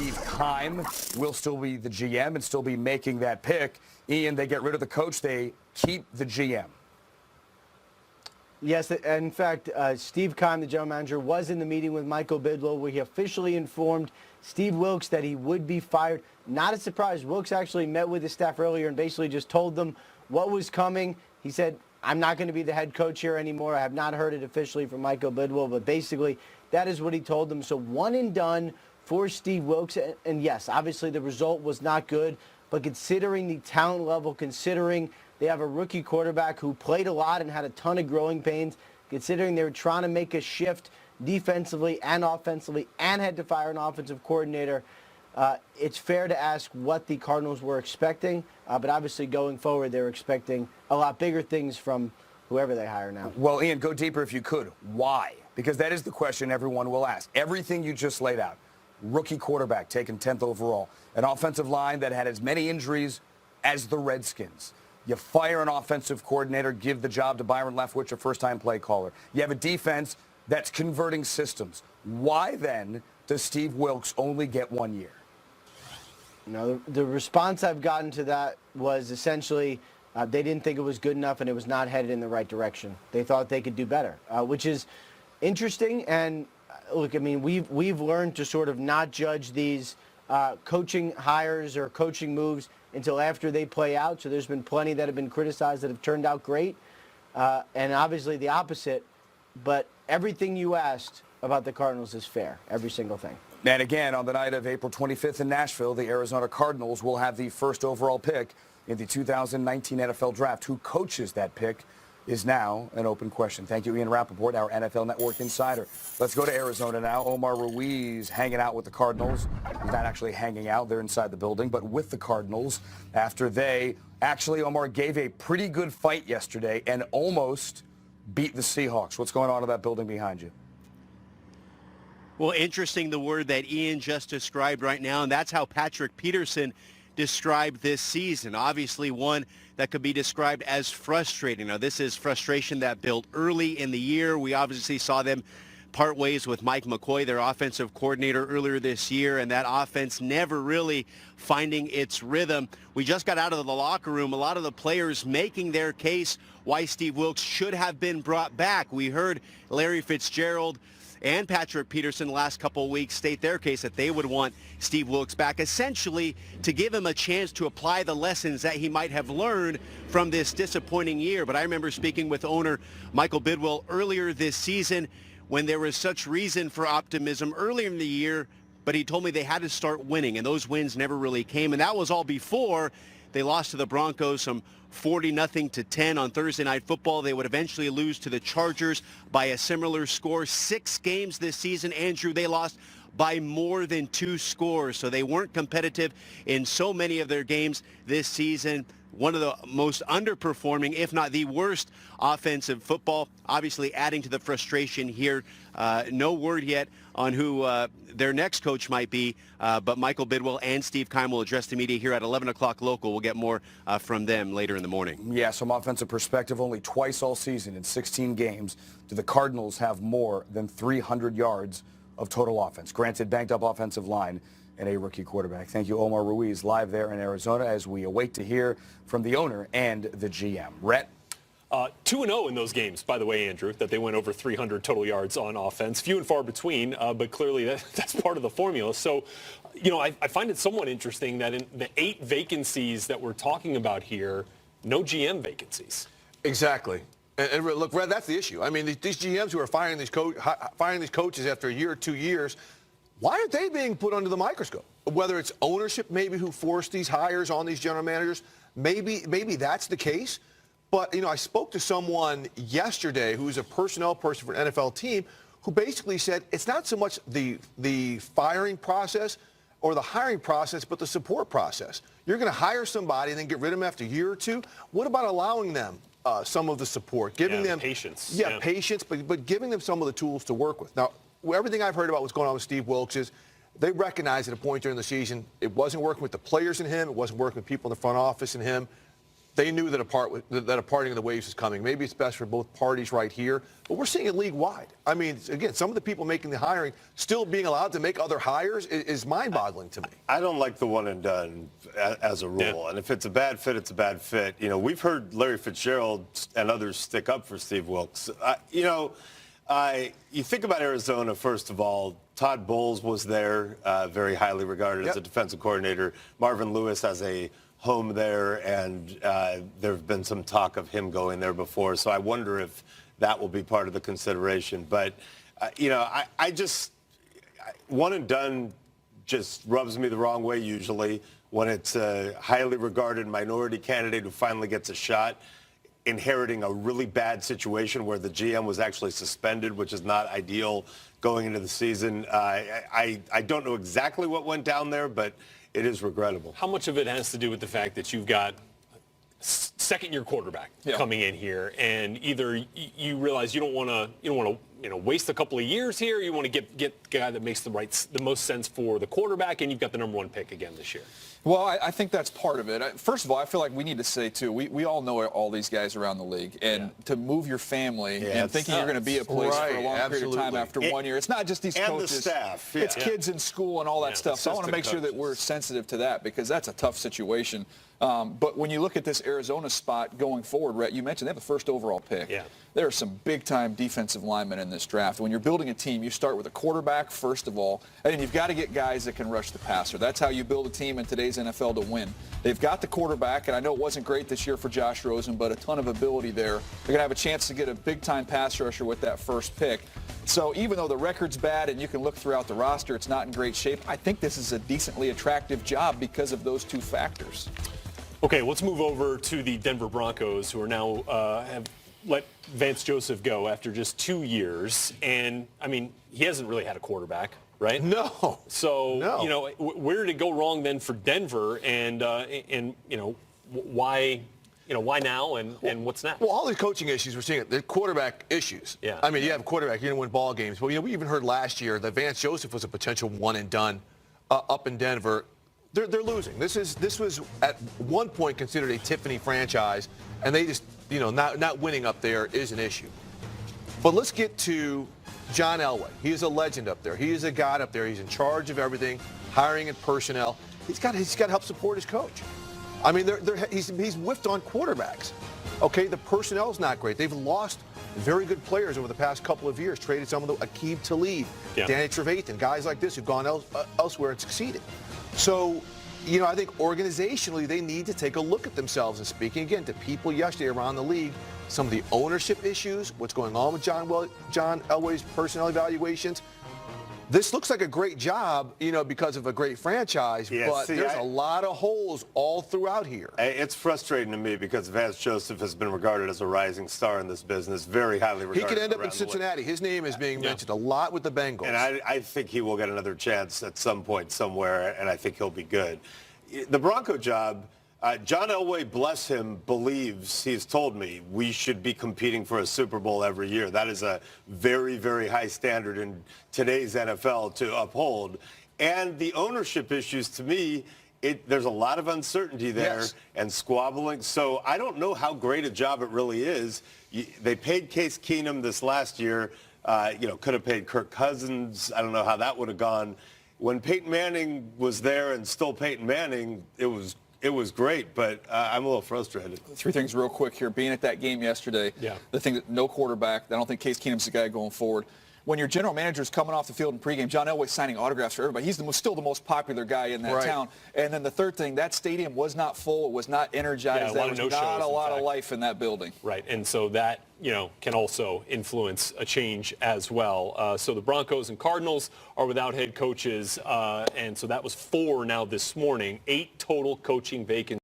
Steve Keim will still be the GM and still be making that pick. Ian, they get rid of the coach. They keep the GM. Yes, in fact, Steve Keim, the general manager, was in the meeting with Michael Bidwell where he officially informed Steve Wilks that he would be fired. Not a surprise. Wilks actually met with his staff earlier and basically just told them what was coming. He said, I'm not going to be the head coach here anymore. I have not heard it officially from Michael Bidwell, but basically that is what he told them. So one and done for Steve Wilks. And yes, obviously the result was not good, but considering the talent level, considering they have a rookie quarterback who played a lot and had a ton of growing pains, considering they were trying to make a shift defensively and offensively and had to fire an offensive coordinator, it's fair to ask what the Cardinals were expecting. But obviously going forward, they're expecting a lot bigger things from whoever they hire now. Well, Ian, go deeper if you could. Why? Because that is the question everyone will ask. Everything you just laid out. Rookie quarterback taken 10th overall. An offensive line that had as many injuries as the Redskins. You fire an offensive coordinator, give the job to Byron Leftwich, a first-time play caller. You have a defense that's converting systems. Why then does Steve Wilks only get 1 year? You know, the response I've gotten to that was essentially they didn't think it was good enough and it was not headed in the right direction. They thought they could do better, which is interesting. And look, I mean, we've learned to sort of not judge these coaching hires or coaching moves until after they play out. So there's been plenty that have been criticized that have turned out great, and obviously the opposite. But everything you asked about the Cardinals is fair, every single thing. And again, on the night of April 25th in Nashville, the Arizona Cardinals will have the first overall pick in the 2019 NFL Draft. Who coaches that pick is now an open question. Thank you, Ian Rappaport, our NFL Network insider. Let's go to Arizona now. Omar Ruiz hanging out with the Cardinals. He's not actually hanging out. They're inside the building, but with the Cardinals after they actually, Omar, gave a pretty good fight yesterday and almost beat the Seahawks. What's going on in that building behind you? Well, interesting, the word that Ian just described right now, and that's how Patrick Peterson described this season. Obviously one that could be described as frustrating. Now, this is frustration that built early in the year. We obviously saw them part ways with Mike McCoy, their offensive coordinator, earlier this year, and that offense never really finding its rhythm. We just got out of the locker room, a lot of the players making their case why Steve Wilks should have been brought back. We heard Larry Fitzgerald and Patrick Peterson the last couple of weeks state their case that they would want Steve Wilks back, essentially to give him a chance to apply the lessons that he might have learned from this disappointing year. But I remember speaking with owner Michael Bidwell earlier this season when there was such reason for optimism earlier in the year, but he told me they had to start winning, and those wins never really came. And that was all before they lost to the Broncos some 40-10 on Thursday Night Football. They would eventually lose to the Chargers by a similar score. 6 games this season, Andrew, they lost by more than 2 scores. So they weren't competitive in so many of their games this season. One of the most underperforming, if not the worst, offensive football, obviously adding to the frustration here. No word yet on who their next coach might be, but Michael Bidwell and Steve Keim will address the media here at 11 o'clock local. We'll get more from them later in the morning. Yeah, from offensive perspective, only twice all season in 16 games do the Cardinals have more than 300 yards of total offense. Granted, banked up offensive line and a rookie quarterback. Thank you, Omar Ruiz, live there in Arizona as we await to hear from the owner and the GM. Rhett? 2-0 in those games, by the way, Andrew, that they went over 300 total yards on offense. Few and far between, but clearly that's part of the formula. So, you know, I find it somewhat interesting that in the 8 vacancies that we're talking about here, no GM vacancies. Exactly. And look, Red, that's the issue. I mean, these GMs who are firing these coaches after a year or 2 years, why aren't they being put under the microscope? Whether it's ownership maybe who forced these hires on these general managers, maybe that's the case. But, you know, I spoke to someone yesterday who's a personnel person for an NFL team who basically said it's not so much the firing process or the hiring process, but the support process. You're going to hire somebody and then get rid of them after a year or 2. What about allowing them some of the support, giving them patience? Yeah, patience, but giving them some of the tools to work with. Now, everything I've heard about what's going on with Steve Wilks is they recognized at a point during the season it wasn't working with the players in him, it wasn't working with people in the front office in him. They knew that a parting of the waves was coming. Maybe it's best for both parties right here. But we're seeing it league-wide. I mean, again, some of the people making the hiring still being allowed to make other hires is mind-boggling to me. I don't like the one and done as a rule. Yeah. And if it's a bad fit, it's a bad fit. You know, we've heard Larry Fitzgerald and others stick up for Steve Wilks. You think about Arizona, first of all. Todd Bowles was there, very highly regarded as a defensive coordinator. Marvin Lewis has a home there, and there have been some talk of him going there before. So I wonder if that will be part of the consideration. But, I just one and done just rubs me the wrong way usually when it's a highly regarded minority candidate who finally gets a shot, inheriting a really bad situation where the GM was actually suspended, which is not ideal going into the season. I don't know exactly what went down there, but it is regrettable. How much of it has to do with the fact that you've got second-year quarterback coming in here, and either you realize you don't want to waste a couple of years here, you want to get the guy that makes the most sense for the quarterback, and you've got the number one pick again this year? Well, I think that's part of it. First of all, I feel like we need to say, too, we all know all these guys around the league. And to move your family and thinking you're going to be a place for a long period of time after 1 year. It's not just these coaches. And the staff. It's kids in school and all that stuff. So I want to make sure that we're sensitive to that because that's a tough situation. But when you look at this Arizona spot going forward, Rhett, you mentioned they have the first overall pick. Yeah. There are some big-time defensive linemen in this draft. When you're building a team, you start with a quarterback, first of all, and then you've got to get guys that can rush the passer. That's how you build a team in today's NFL to win. They've got the quarterback, and I know it wasn't great this year for Josh Rosen, but a ton of ability there. They're going to have a chance to get a big-time pass rusher with that first pick. So even though the record's bad and you can look throughout the roster, it's not in great shape, I think this is a decently attractive job because of those two factors. Okay, let's move over to the Denver Broncos, who are now have let Vance Joseph go after just 2 years. And, I mean, he hasn't really had a quarterback, right? No. So, where did it go wrong then for Denver? And why now and what's next? Well, all these coaching issues we're seeing, they're quarterback issues. Yeah. I mean, you have a quarterback, you're going to win ball games. But, we even heard last year that Vance Joseph was a potential one and done up in Denver. They're losing. This was at one point considered a Tiffany franchise, and they just, not winning up there is an issue. But let's get to John Elway. He is a legend up there. He is a god up there. He's in charge of everything, hiring and personnel. He's got to help support his coach. I mean, he's whiffed on quarterbacks. Okay, the personnel's not great. They've lost very good players over the past couple of years. Traded some of them, Aqib Talib, Danny Trevathan, guys like this who've gone elsewhere and succeeded. So, I think organizationally they need to take a look at themselves. And speaking again to people yesterday around the league, some of the ownership issues, what's going on with John Elway's personnel evaluations. This looks like a great job, because of a great franchise, but there's a lot of holes all throughout here. It's frustrating to me because Vance Joseph has been regarded as a rising star in this business, very highly regarded. He could end up in Cincinnati. His name is being mentioned a lot with the Bengals. And I think he will get another chance at some point somewhere, and I think he'll be good. The Bronco job, John Elway, bless him, believes, he's told me, we should be competing for a Super Bowl every year. That is a very, very high standard in today's NFL to uphold. And the ownership issues, to me, there's a lot of uncertainty there and squabbling. So I don't know how great a job it really is. They paid Case Keenum this last year. Could have paid Kirk Cousins. I don't know how that would have gone. When Peyton Manning was there and still Peyton Manning, it was great, but I'm a little frustrated. Three things real quick here. Being at that game yesterday, the thing that no quarterback, I don't think Case Keenum's the guy going forward. When your general manager is coming off the field in pregame, John Elway's signing autographs for everybody. He's still the most popular guy in that town. And then the third thing, that stadium was not full. It was not energized. There was not a lot of life in that building. Right, and so that, can also influence a change as well. So the Broncos and Cardinals are without head coaches, and so that was 4 now this morning, 8 total coaching vacancies.